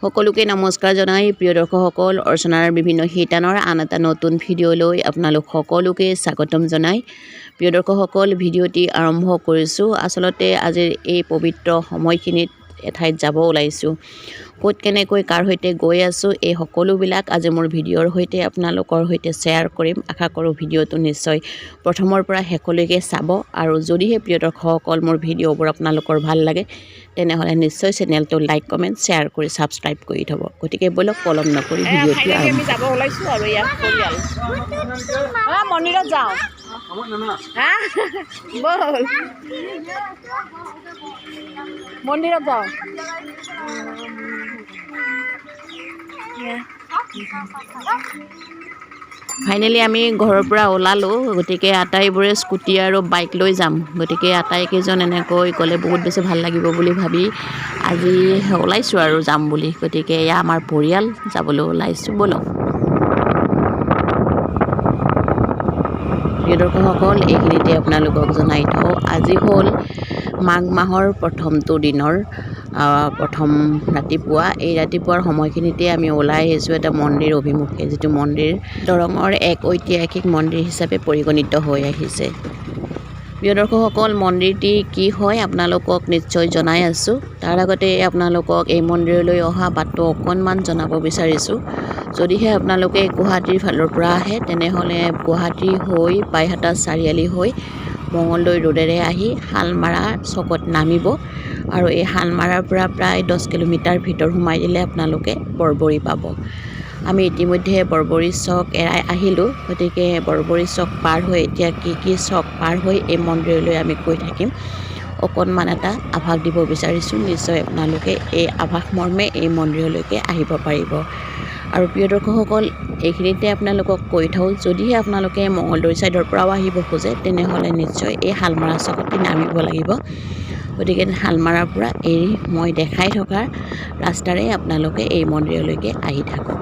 সকলোকে নমস্কাৰ জনাই প্ৰিয় দৰ্শকসকল অৰ্চনাৰ বিভিন্ন শিতানৰ আন এটা নতুন ভিডিঅ'লৈ আপোনালোক সকলোকে স্বাগতম জনাই প্ৰিয় দৰ্শকসকল ভিডিঅ'টি আৰম্ভ কৰিছোঁ আচলতে আজিৰ এই পবিত্ৰ সময়খিনিত এঠাইত যাব ওলাইছোঁ ক'ত কেনেকৈ কাৰ সৈতে গৈ আছোঁ এই সকলোবিলাক আজি মোৰ ভিডিঅ'ৰ সৈতে আপোনালোকৰ সৈতে শ্বেয়াৰ কৰিম আশা কৰোঁ ভিডিঅ'টো নিশ্চয় প্ৰথমৰ পৰা শেষলৈকে চাব আৰু যদিহে প্ৰিয় দৰ্শকসকল মোৰ ভিডিঅ'বোৰ আপোনালোকৰ ভাল লাগে তেনেহ'লে নিশ্চয় চেনেলটো লাইক কমেণ্ট শ্বেয়াৰ কৰি ছাবস্ক্ৰাইব কৰি থ'ব গতিকে বলক পলম নকৰি ভিডিঅ'টো আমি যাব ওলাইছোঁ আৰু ইয়াত পৰিয়াল মন্দিৰত যাওঁ বল মন্দিৰত যাওঁ ফাইনেলি আমি ঘৰৰ পৰা ওলালোঁ গতিকে আটাইবোৰে স্কুটি আৰু বাইক লৈ যাম গতিকে আটাইকেইজন এনেকৈ গ'লে বহুত বেছি ভাল লাগিব বুলি ভাবি আজি ওলাইছোঁ আৰু যাম বুলি গতিকে এয়া আমাৰ পৰিয়াল যাবলৈ ওলাইছোঁ বলক প্ৰিয় দৰ্শকসকল এইখিনিতে আপোনালোকক জনাই থওঁ আজি হ'ল মাঘ মাহৰ প্ৰথমটো দিনৰ প্ৰথম ৰাতিপুৱা এই ৰাতিপুৱাৰ সময়খিনিতে আমি ওলাই আহিছোঁ এটা মন্দিৰ অভিমুখে যিটো মন্দিৰ দৰঙৰ এক ঐতিহাসিক মন্দিৰ হিচাপে পৰিগণিত হৈ আহিছে প্ৰিয় দৰ্শকসকল মন্দিৰটি কি হয় আপোনালোকক নিশ্চয় জনাই আছোঁ তাৰ আগতে আপোনালোকক এই মন্দিৰলৈ অহা বাটটো অকণমান জনাব বিচাৰিছোঁ যদিহে আপোনালোকে গুৱাহাটীৰ ফালৰ পৰা আহে তেনেহ'লে গুৱাহাটী হৈ বাইহাটা চাৰিআলি হৈ মঙলদৈ ৰোডেৰে আহি শালমাৰা চকত নামিব আৰু এই শালমাৰাৰ পৰা প্ৰায় 10 কিলোমিটাৰ ভিতৰ সোমাই দিলে আপোনালোকে বৰবৰী পাব আমি ইতিমধ্যে বৰবৰী চক এৰাই আহিলোঁ গতিকে বৰবৰী চক পাৰ হৈ এতিয়া কি চক পাৰ হৈ এই মন্দিৰলৈ আমি গৈ থাকিম অকণমান এটা আভাস দিব বিচাৰিছোঁ নিশ্চয় আপোনালোকে এই আভাস মৰ্মে এই মন্দিৰলৈকে আহিব পাৰিব আৰু প্ৰিয় দৰ্শকসকল এইখিনিতে আপোনালোকক কৈ থওঁ যদিহে আপোনালোকে মঙলদৈ ছাইডৰ পৰাও আহিব খোজে তেনেহ'লে নিশ্চয় এই শালমাৰা চকতে নামিব লাগিব গতিকে শালমাৰাৰ পৰা এৰি মই দেখাই থকা ৰাস্তাৰে আপোনালোকে এই মন্দিৰলৈকে আহি থাকক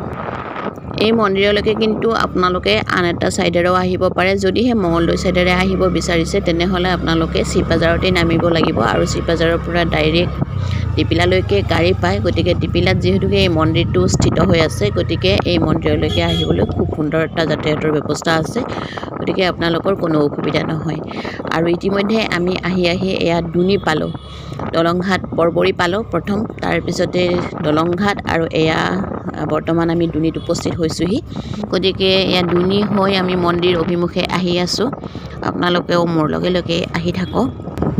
এই মন্দিৰলৈকে কিন্তু আপোনালোকে আন এটা ছাইডেৰেও আহিব পাৰে যদিহে মঙলদৈ ছাইডেৰে আহিব বিচাৰিছে তেনেহ'লে আপোনালোকে চিপাজাৰতে নামিব লাগিব আৰু চিপাজাৰৰ পৰা ডাইৰেক্ট টিপিলালৈকে গাড়ী পায় গতিকে টিপিলাত যিহেতুকে এই মন্দিৰটো স্থিত হৈ আছে গতিকে এই মন্দিৰলৈকে আহিবলৈ খুব সুন্দৰ এটা যাতায়াতৰ ব্যৱস্থা আছে গতিকে আপোনালোকৰ কোনো অসুবিধা নহয় আৰু ইতিমধ্যে আমি আহি এয়া দুনি পালোঁ দলংঘাট বৰবৰী পালোঁ প্ৰথম তাৰপিছতে দলংঘাট আৰু এয়া বৰ্তমান আমি দুনিত উপস্থিত হৈছোঁহি গতিকে এয়া দুনি হৈ আমি মন্দিৰ অভিমুখে আহি আছোঁ আপোনালোকেও মোৰ লগে লগে আহি থাকক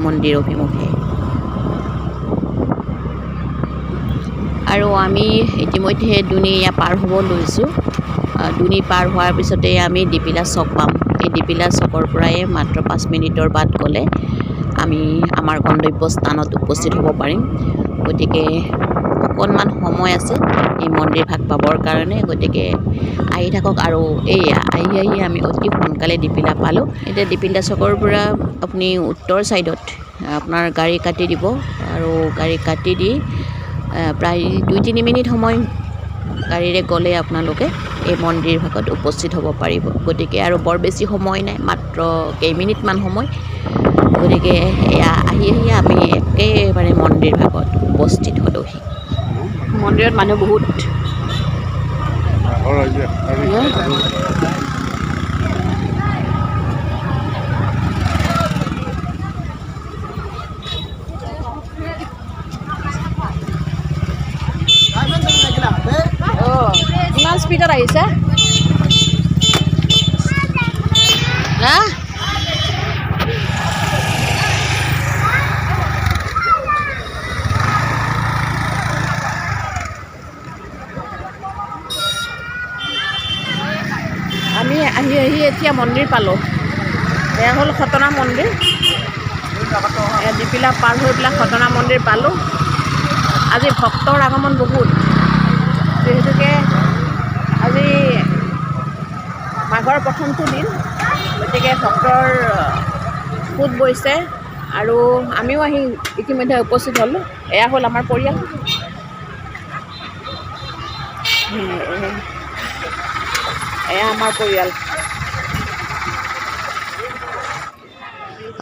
মন্দিৰ অভিমুখে আৰু আমি ইতিমধ্যে দুনি এয়া পাৰ হ'ব লৈছোঁ দুনি পাৰ হোৱাৰ পিছতে আমি ডিপিলা চক পাম এই ডিপিলা চকৰ পৰাই মাত্ৰ 5 মিনিটৰ বাট গ'লে আমি আমাৰ গন্তব্যস্থানত উপস্থিত হ'ব পাৰিম গতিকে অকণমান সময় আছে এই মন্দিৰ ভাগ পাবৰ কাৰণে গতিকে আহি থাকক আৰু এয়া আহি আমি অতি সোনকালে ডিপিলা পালোঁ এতিয়া ডিপিলা চকৰ পৰা আপুনি উত্তৰ ছাইডত আপোনাৰ গাড়ী কাটি দিব আৰু গাড়ী কাটি দি প্ৰায় 2-3 মিনিট সময় গাড়ীৰে গ'লে আপোনালোকে এই মন্দিৰ ভাগত উপস্থিত হ'ব পাৰিব গতিকে আৰু বৰ বেছি সময় নাই মাত্ৰ কেইমিনিটমান সময় গতিকে এয়া আহি আমি একেবাৰে মন্দিৰ ভাগত উপস্থিত হ'লোহি মন্দিৰত মানুহ বহুত ইমান স্পীডত আহিছে আমি আহি এতিয়া মন্দিৰ পালোঁ এয়া হ'ল খটনা মন্দিৰ ডিপিলা পাৰ হৈ পেলাই খটনা মন্দিৰ পালোঁ আজি ভক্তৰ আগমন বহুত যিহেতুকে আজি মাঘৰ প্ৰথমটো দিন গতিকে ভক্তৰ সোঁত বৈছে আৰু আমিও আহি ইতিমধ্যে উপস্থিত হ'লোঁ এয়া হ'ল আমাৰ পৰিয়াল এয়া আমাৰ পৰিয়াল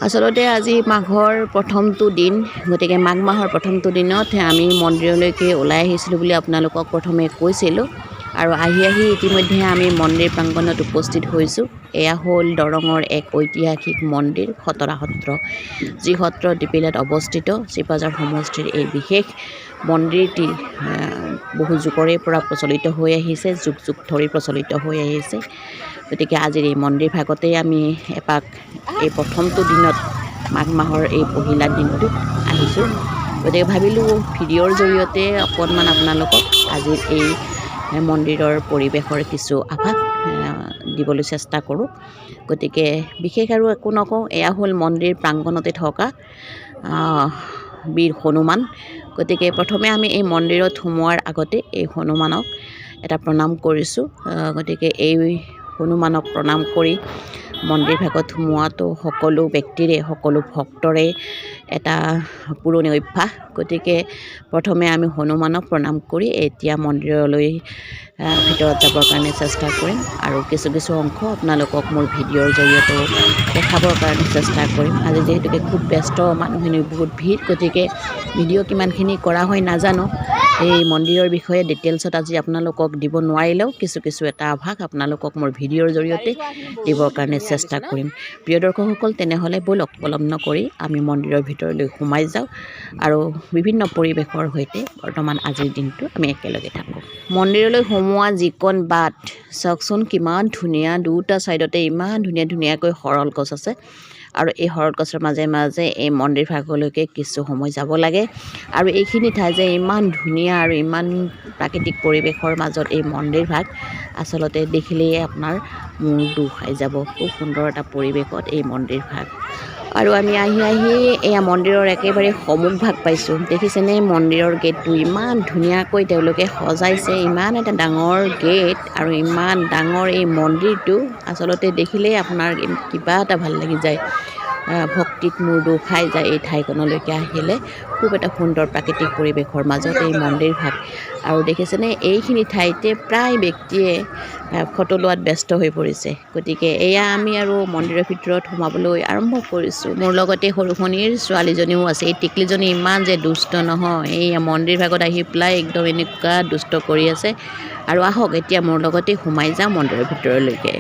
আচলতে আজি মাঘৰ প্ৰথমটো দিন, গতিকে মাঘ মাহৰ প্ৰথমটো দিনত আমি মন্দিৰলৈকে ওলাই আহিছিলোঁ বুলি আপোনালোকক প্ৰথমে কৈছিলোঁ। আৰু আহি ইতিমধ্যে আমি মন্দিৰ প্ৰাংগণত উপস্থিত হৈছোঁ। এয়া হ'ল দৰঙৰ এক ঐতিহাসিক মন্দিৰ খতৰা সত্ৰ, যি সত্ৰ দিপিলাত অৱস্থিত। চিপাঝাৰ সমষ্টিৰ এই বিশেষ মন্দিৰটি বহু যুগৰে পৰা প্ৰচলিত হৈ আহিছে, যুগ যুগ ধৰি প্ৰচলিত হৈ আহিছে। গতিকে আজিৰ এই মন্দিৰ ভাগতেই আমি এপাক এই প্ৰথমটো দিনত মাঘ মাহৰ এই পহিলা দিনটোত আহিছোঁ। গতিকে ভাবিলোঁ ভিডিঅ'ৰ জৰিয়তে অকণমান আপোনালোকক আজিৰ এই মন্দিৰৰ পৰিৱেশৰ কিছু আভাস দিবলৈ চেষ্টা কৰোঁ। গতিকে বিশেষ আৰু একো নকওঁ, এয়া হ'ল মন্দিৰ প্ৰাংগণতে থকা বীৰ হনুমান। গতিকে প্ৰথমে আমি এই মন্দিৰত সোমোৱাৰ আগতে এই হনুমানক এটা প্ৰণাম কৰিছোঁ। গতিকে এই হনুমানক প্ৰণাম কৰি মন্দিৰ ভাগত সোমোৱাটো সকলো ব্যক্তিৰে, সকলো ভক্তৰে এটা পুৰণি অভ্যাস। গতিকে প্ৰথমে আমি হনুমানক প্ৰণাম কৰি এতিয়া মন্দিৰলৈ ভিতৰত যাবৰ কাৰণে চেষ্টা কৰিম আৰু কিছু অংশ আপোনালোকক মোৰ ভিডিঅ'ৰ জৰিয়তেও দেখাবৰ কাৰণে চেষ্টা কৰিম। আজি যিহেতুকে খুব ব্যস্ত, মানুহখিনি বহুত ভিৰ, গতিকে ভিডিঅ' কিমানখিনি কৰা হয় নাজানো। এই মন্দিৰৰ বিষয়ে ডিটেইলছত আজি আপোনালোকক দিব নোৱাৰিলেও কিছু এটা আভাস আপোনালোকক মোৰ ভিডিঅ'ৰ জৰিয়তে দিবৰ কাৰণে চেষ্টা কৰিম। প্ৰিয় দৰ্শকসকল, তেনেহ'লে ব'লক পলম নকৰি আমি মন্দিৰৰ ভিতৰলৈ সোমাই যাওঁ আৰু বিভিন্ন পৰিৱেশৰ সৈতে বৰ্তমান আজিৰ দিনটো আমি একেলগে থাকোঁ। মন্দিৰলৈ সোমোৱা যিকণ বাট চাওকচোন, কিমান ধুনীয়া। দুটা ছাইডতে ইমান ধুনীয়াকৈ সৰল গছ আছে আৰু এই সৰল গছৰ মাজে মাজে এই মন্দিৰ ভাগলৈকে কিছু সময় যাব লাগে। আৰু এইখিনি ঠাই যে ইমান ধুনীয়া আৰু ইমান প্ৰাকৃতিক পৰিৱেশৰ মাজত এই মন্দিৰ ভাগ, আচলতে দেখিলেই আপোনাৰ মূৰ দুখ খাই যাব। খুব সুন্দৰ এটা পৰিৱেশত এই মন্দিৰ ভাগ। আৰু আমি আহি এয়া মন্দিৰৰ একেবাৰে সন্মুখ ভাগ পাইছোঁ। দেখিছেনে মন্দিৰৰ গেটটো ইমান ধুনীয়াকৈ তেওঁলোকে সজাইছে, ইমান এটা ডাঙৰ গেট আৰু ইমান ডাঙৰ এই মন্দিৰটো আচলতে দেখিলেই আপোনাৰ কিবা এটা ভাল লাগি যায়, ভক্তিত মূৰ দুখ খাই যায়। এই ঠাইখনলৈকে আহিলে খুব এটা সুন্দৰ প্ৰাকৃতিক পৰিৱেশৰ মাজত এই মন্দিৰ ভাগ। আৰু দেখিছেনে এইখিনি ঠাইতে প্ৰায় ব্যক্তিয়ে ফটো লোৱাত ব্যস্ত হৈ পৰিছে। গতিকে এয়া আমি আৰু মন্দিৰৰ ভিতৰত সোমাবলৈ আৰম্ভ কৰিছোঁ। মোৰ লগতে সৰুখনিৰ ছোৱালীজনীও আছে। এই টিকলিজনী ইমান যে দুষ্ট নহয়, এই মন্দিৰ ভাগত আহি পেলাই একদম এনেকুৱা দুষ্ট কৰি আছে। আৰু আহক এতিয়া মোৰ লগতে সোমাই যাওঁ মন্দিৰৰ ভিতৰলৈকে।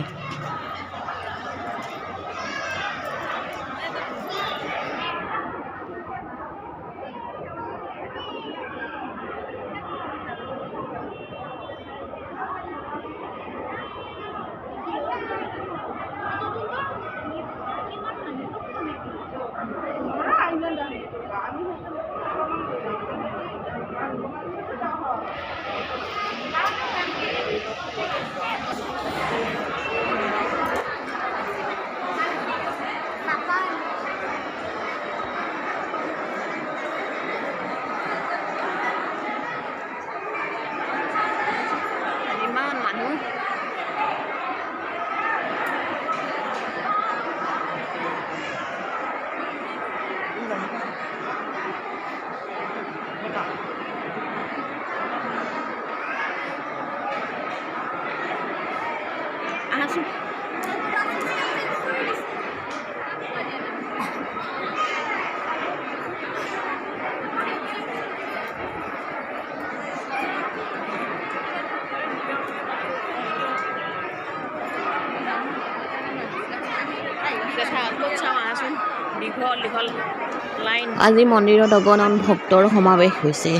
আজি মন্দিৰত অগণন ভক্তৰ সমাৱেশ হৈছে।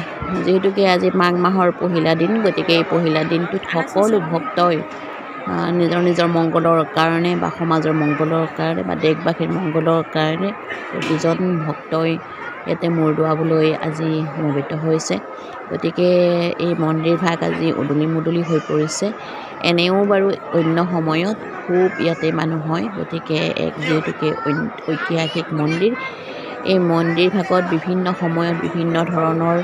যিহেতুকে আজি মাঘ মাহৰ পহিলা দিন, গতিকে এই পহিলা দিনটোত সকলো ভক্তই নিজৰ মংগলৰ কাৰণে বা সমাজৰ মংগলৰ কাৰণে বা দেশবাসীৰ মংগলৰ কাৰণে প্ৰতিজন ভক্তই ইয়াতে মূৰ দোৱাবলৈ আজি সমবেত হৈছে। গতিকে এই মন্দিৰ ভাগ আজি উদুলি মুদলি হৈ পৰিছে। এনেও বাৰু অন্য সময়ত খুব ইয়াতে মানুহ হয়। গতিকে যিহেতুকে ঐতিহাসিক মন্দিৰ, এই মন্দিৰ ভাগত বিভিন্ন সময়ত বিভিন্ন ধৰণৰ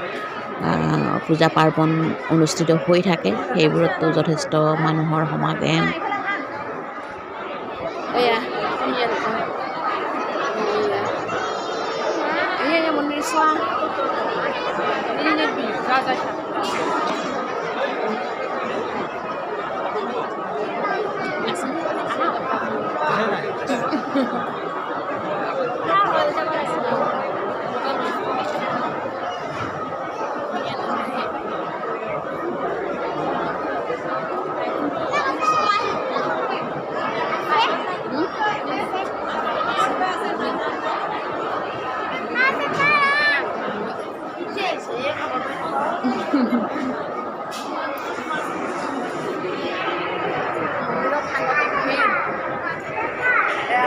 পূজা পাৰ্বণ অনুষ্ঠিত হৈ থাকে। সেইবোৰতো যথেষ্ট মানুহৰ সমাগম।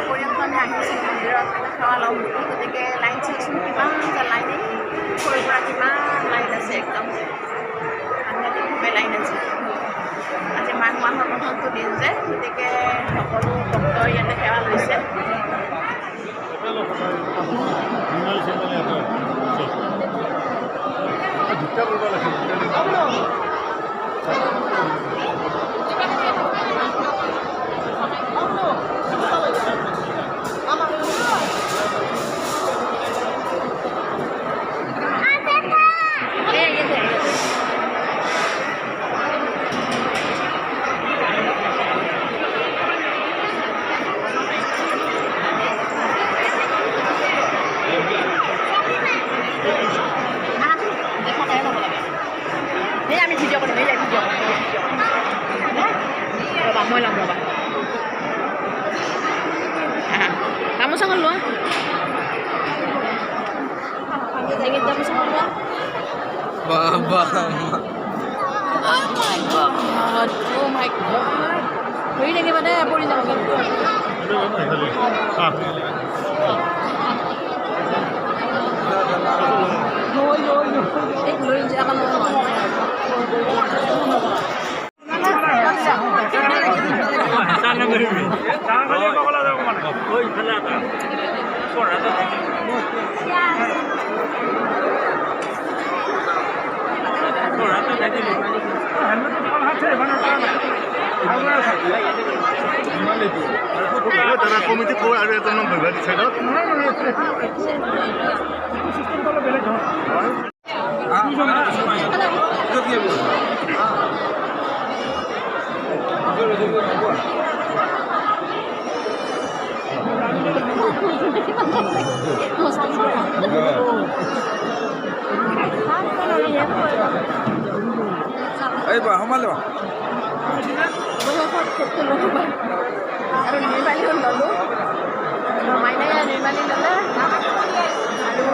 পৰ্যন্ত আমি আহিছোঁ মন্দিৰত সেৱা ল'ম বুলি, গতিকে লাইন চাইছোঁ কিমান যে লাইন, সৰুৰ পৰা কিমান লাইন আছে, একদম সাংঘাতিকভাৱে লাইন আছে। আজি মাঘ মাহৰ প্ৰথমটো দিন যে, গতিকে সকলো ভক্ত ইয়াতে সেৱা লৈছে। আমি ভিডিঅ' কৰিম, ৰ'বা মই ল'ম ৰ'বা, গামোচাখন লোৱা, গামোচাখন লোৱা। ধৰি থাকিবা দে, পৰি যাব। লৈ কমিটি কৈ আৰু এজন নাম ধৰিবা চাইডত সোমালে আৰু নিৰ্মালী ল'লোঁ, মাইনাই নিৰ্মালী ল'লে। আৰু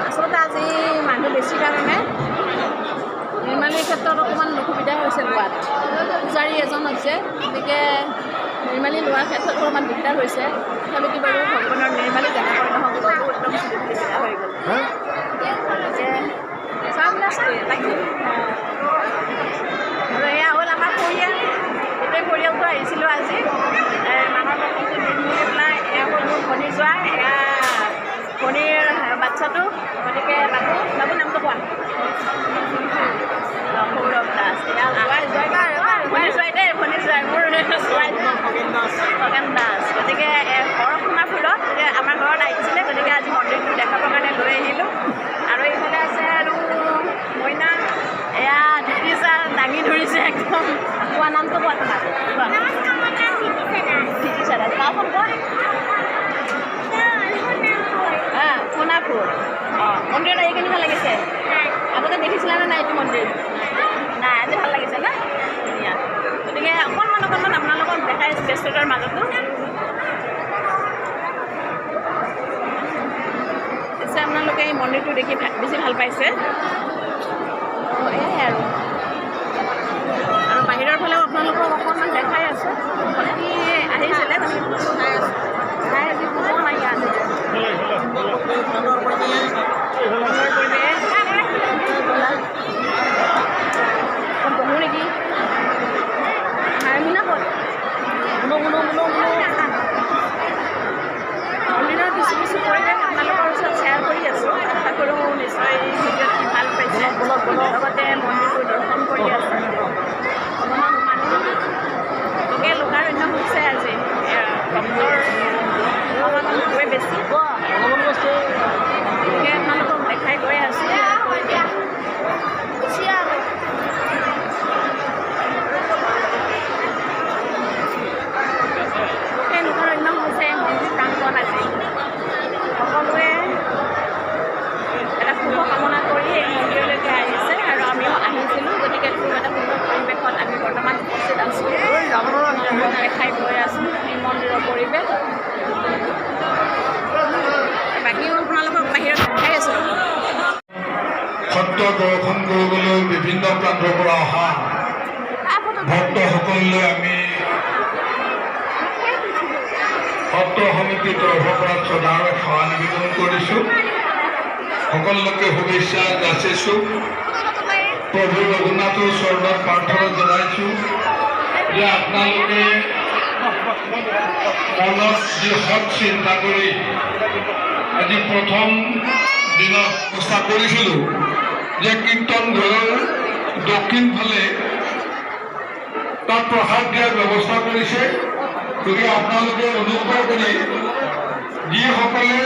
আচলতে আজি মানুহ বেছি কাৰণে নিৰ্মালীৰ ক্ষেত্ৰত অকণমান অসুবিধা হৈছে লোৱাত, পূজাৰী এজন হৈছে, গতিকে নিৰ্মালী লোৱাৰ ক্ষেত্ৰত অকণমান দিগদাৰ হৈছে। তথাপিতো বাৰু ভগৱানৰ নিৰ্মালী দেখা কৰি নহওক একদম সুবিধা হৈ গ'ল। গতিকে আৰু এয়া হ'ল আমাৰ পৰিয়াল, গোটেই পৰিয়ালটো আহিছিলোঁ আজি মাঘৰ প্ৰথমটো দিন বুলি পেলাই। এয়া হ'ল মোৰ ভনী যোৱা, এয়া ভনীৰ বাচ্ছাটো, গতিকে বাবুৰ নামটো কোৱা, সৌৰভ দাস। এয়া ভনী জোৱাই দেই, ভনী জোৱাই মোৰ খগেন দাস। গতিকে ঘৰ সোণাপুৰত, গতিকে আমাৰ ঘৰত আহিছিলে, গতিকে আজি মন্দিৰটো দেখাবৰ কাৰণে লৈ আহিলোঁ। আৰু এইফালে আছে আৰু মইনা, এয়া দিতিছা দাঙি ধৰিছে একদম। কোৱা নামটো কোৱা তোমাৰ, দিতিছা গাঁওখন কোৱা। সোণাপুৰ। অঁ, মন্দিৰত আহি কেনেকুৱা লাগিছে? আগতে দেখিছিলানে নাই এইটো মন্দিৰ? নাই, আজি ভাল লাগিছে ন? ধুনীয়া। গতিকে অকণমান আপোনালোকক দেখাই ব্যস্ততাৰ মাজতো পিছে আপোনালোকে এই মন্দিৰটো দেখি বেছি ভাল পাইছে। এয়াই আৰু বাহিৰৰ ফালেও আপোনালোকক অকণমান দেখাই আছোঁ। বাকী আহিছিলে চাই আজি পোৱা নাই ইয়াত। বহো নেকি? মিনা ক'ত? মন্দিৰৰ কিছু কিছু পৰিৱেশ আপোনালোকৰ ওচৰত শ্বেয়াৰ কৰি আছোঁ। আশা কৰোঁ নিশ্চয় ভিডিঅ'টো ভাল পাইছে। লগতে মন্দিৰটো পৰা অহা ভক্তসকললৈ আমি সত্ৰ সমিতিৰ তৰফৰ পৰা শ্ৰদ্ধাৰ সেৱা নিবেদন কৰিছোঁ। সকলোকে শুভেচ্ছা যাচিছোঁ। প্ৰভু ৰঘুনাথৰ চৰণত প্ৰাৰ্থনা জনাইছোঁ যে আপোনালোকে মনত যি সৎ চিন্তা কৰি আজি প্ৰথম দিনত চেষ্টা কৰিছিলোঁ যে কীৰ্তন ঘৰৰ দক্ষিণ ফালে তাত প্ৰসাদ দিয়াৰ ব্যৱস্থা কৰিছে। গতিকে আপোনালোকে অনুগ্ৰহ কৰি যিসকলে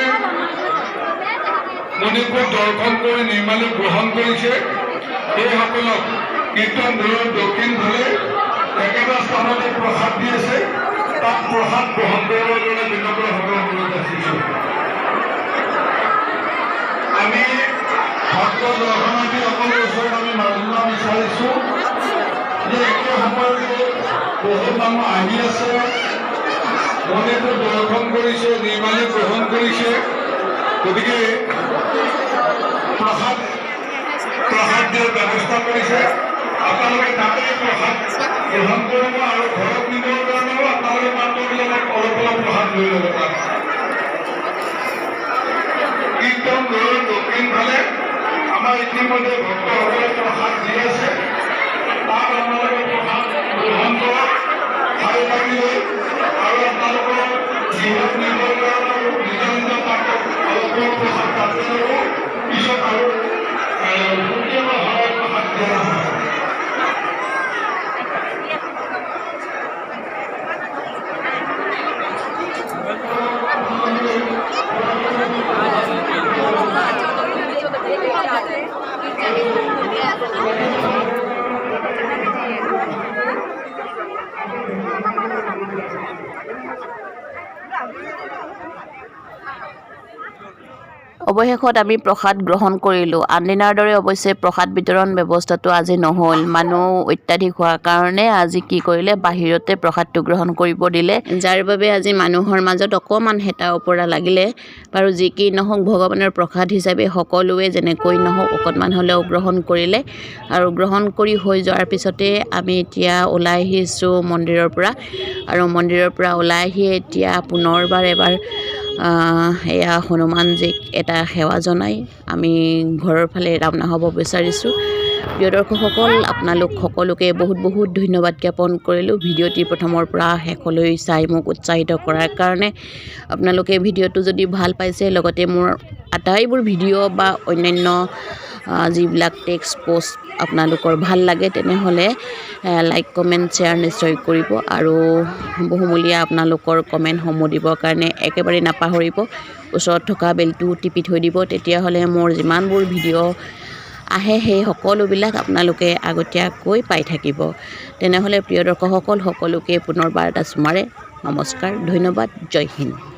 মণিপুৰ দৰ্শন কৰি নিৰ্মালি গ্ৰহণ কৰিছে সেইসকলক কীৰ্তন ঘৰৰ দক্ষিণ ফালে একেটা স্থানতে প্ৰসাদ দি আছে, তাত প্ৰসাদ গ্ৰহণ কৰিবৰ কাৰণে বিনম্ৰভাৱে অনুৰোধ ৰাখিছোঁ। আমি ভক্ত দৰ্শনাৰ্থীসকলৰ ওচৰত আমি মাননা বিচাৰিছোঁ যে একে সময়তে বহুত মানুহ আহি আছে, মণিপুৰ দৰ্শন কৰিছে, নিৰ্মালি গ্ৰহণ কৰিছে। গতিকে প্ৰসাদ দিয়াৰ ব্যৱস্থা কৰিছে। আপোনালোকে তাতে প্ৰসাদ গ্ৰহণ কৰিব আৰু ঘৰত নিবৰ কাৰণেও আপোনালোকে পাত্ৰবিলাকক অলপ অলপ প্ৰসাদ লৈ ল'ব পাৰে। কীৰ্তন ঘৰৰ দক্ষিণ ফালে আমাৰ ইতিমধ্যে ভক্তসকলে প্ৰসাদ দি আছে, তাত আপোনালোকে প্ৰসাদ গ্ৰহণ কৰক ভাল লাগিলে। আৰু আপোনালোকৰ গৃহত নিবৰ কাৰণেও নিজৰ নিজৰ পাত্ৰত অলপ অলপ প্ৰসাদ তাতে ল'ব। পিছত আৰু কেতিয়াবা হয় প্ৰসাদ দিয়া নহয়। অৱশেষত আমি প্ৰসাদ গ্ৰহণ কৰিলোঁ। আনদিনাৰ দৰে অৱশ্যে প্ৰসাদ বিতৰণ ব্যৱস্থাটো আজি নহ'ল। মানুহ অত্যাধিক হোৱাৰ কাৰণে আজি কি কৰিলে, বাহিৰতে প্ৰসাদটো গ্ৰহণ কৰিব দিলে, যাৰ বাবে আজি মানুহৰ মাজত অকণমান হেতা ওপৰা লাগিলে। বাৰু যি কি নহওক, ভগৱানৰ প্ৰসাদ হিচাপে সকলোৱে যেনেকৈ নহওক অকণমান হ'লেও গ্ৰহণ কৰিলে। আৰু গ্ৰহণ কৰি হৈ যোৱাৰ পিছতে আমি এতিয়া ওলাই আহিছোঁ মন্দিৰৰ পৰা। আৰু মন্দিৰৰ পৰা ওলাই আহি এতিয়া পুনৰবাৰ এবাৰ এয়া হনুমানজীক এটা সেৱা জনাই আমি ঘৰৰ ফালে ৰাওনা হ'ব বিচাৰিছোঁ। প্ৰিয় দৰ্শকসকল, আপোনালোক সকলোকে বহুত বহুত ধন্যবাদ জ্ঞাপন কৰিলোঁ ভিডিঅ'টি প্ৰথমৰ পৰা শেষলৈ চাই মোক উৎসাহিত কৰাৰ কাৰণে। আপোনালোকে ভিডিঅ'টো যদি ভাল পাইছে, লগতে মোৰ আটাইবোৰ ভিডিঅ' বা অন্যান্য যিবিলাক টেক্সট পোষ্ট আপোনালোকৰ ভাল লাগে, তেনেহ'লে লাইক কমেণ্ট শ্বেয়াৰ নিশ্চয় কৰিব। আৰু বহুমূলীয়া আপোনালোকৰ কমেণ্টসমূহ দিবৰ কাৰণে একেবাৰে নাপাহৰিব। ওচৰত থকা বেলটো টিপি থৈ দিব, তেতিয়াহ'লে মোৰ যিমানবোৰ ভিডিঅ' আহে সেই সকলোবিলাক আপোনালোকে আগতীয়াকৈ পাই থাকিব। তেনেহ'লে প্ৰিয় দৰ্শকসকল, সকলোকে পুনৰবাৰ এটা চুমাৰে নমস্কাৰ, ধন্যবাদ, জয় হিন্দ।